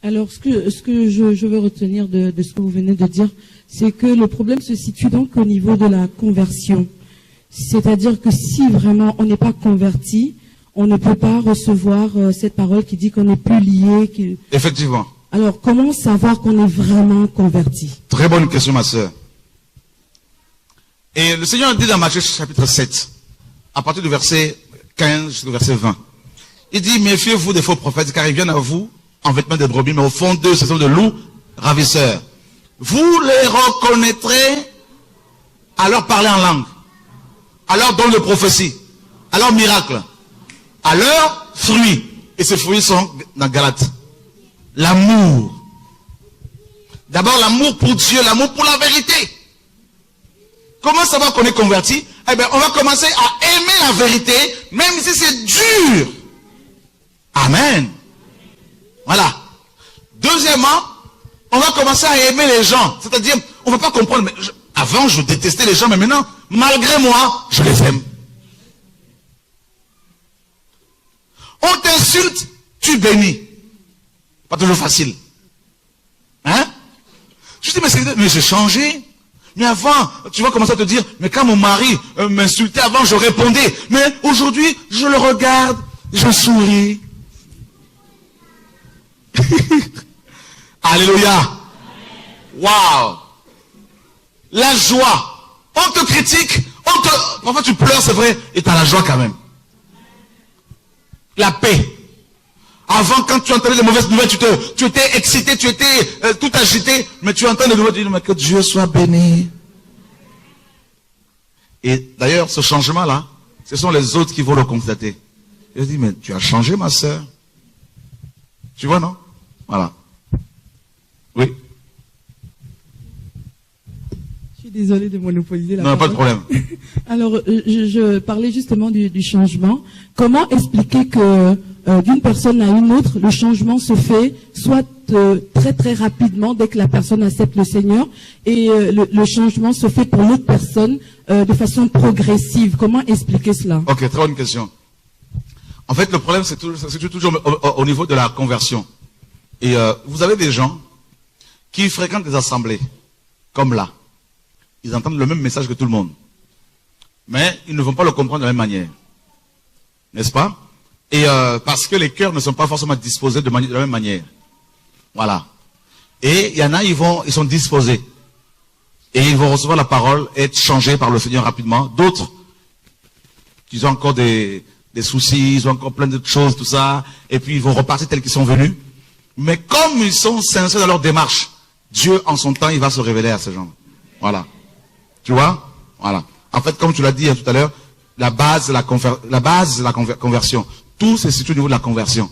Alors, ce que je veux retenir de ce que vous venez de dire, c'est que le problème se situe donc au niveau de la conversion. C'est-à-dire que si vraiment on n'est pas converti, on ne peut pas recevoir cette parole qui dit qu'on n'est plus lié. Effectivement. Alors, comment savoir qu'on est vraiment converti? Très bonne question, ma sœur. Et le Seigneur dit dans Matthieu chapitre 7, à partir du verset 15 jusqu'au verset 20, il dit, méfiez-vous des faux prophètes, car ils viennent à vous en vêtements de brebis, mais au fond d'eux, ce sont de loups ravisseurs. Vous les reconnaîtrez à leur parler en langue, à leur don de prophétie, à leur miracle, à leurs fruits. Et ces fruits sont dans Galates. L'amour. D'abord, l'amour pour Dieu, l'amour pour la vérité. Comment savoir qu'on est converti? Eh bien, on va commencer à aimer la vérité, même si c'est dur. Amen. Voilà. Deuxièmement, on va commencer à aimer les gens. C'est-à-dire, on ne va pas comprendre. Mais avant, je détestais les gens, mais maintenant, malgré moi, je les aime. On t'insulte, tu bénis. Pas toujours facile. Hein? Je dis, mais j'ai changé. Mais avant, tu vas commencer à te dire, mais quand mon mari m'insultait avant, je répondais. Mais aujourd'hui, je le regarde, je souris. Alléluia. Waouh. La joie. On te critique, parfois tu pleures, c'est vrai, et tu as la joie quand même. La paix. Avant, quand tu entendais les mauvaises nouvelles, tu étais excité, tu étais tout agité, mais tu entends les nouvelles, tu dis, mais que Dieu soit béni. Et d'ailleurs, ce changement-là, ce sont les autres qui vont le constater. Je dis, mais tu as changé, ma sœur. Tu vois, non? Voilà. Oui. Je suis désolée de monopoliser la parole. Non, pas de problème. Alors, je parlais justement du changement. Comment expliquer que d'une personne à une autre, le changement se fait soit très très rapidement dès que la personne accepte le Seigneur, et le changement se fait pour l'autre personne de façon progressive. Comment expliquer cela? Ok, très bonne question. En fait, le problème, c'est toujours au niveau de la conversion. Et vous avez des gens qui fréquentent des assemblées, comme là. Ils entendent le même message que tout le monde. Mais ils ne vont pas le comprendre de la même manière. N'est-ce pas? Et parce que les cœurs ne sont pas forcément disposés de la même manière. Voilà. Et il y en a, ils sont disposés. Et ils vont recevoir la parole et être changés par le Seigneur rapidement. D'autres, qui ont encore des soucis, ils ont encore plein de choses, tout ça. Et puis ils vont repartir tels qu'ils sont venus. Mais comme ils sont sincères dans leur démarche, Dieu, en son temps, il va se révéler à ces gens. Voilà. Tu vois? Voilà. En fait, comme tu l'as dit tout à l'heure, la base de la conversion. Tout se situe au niveau de la conversion.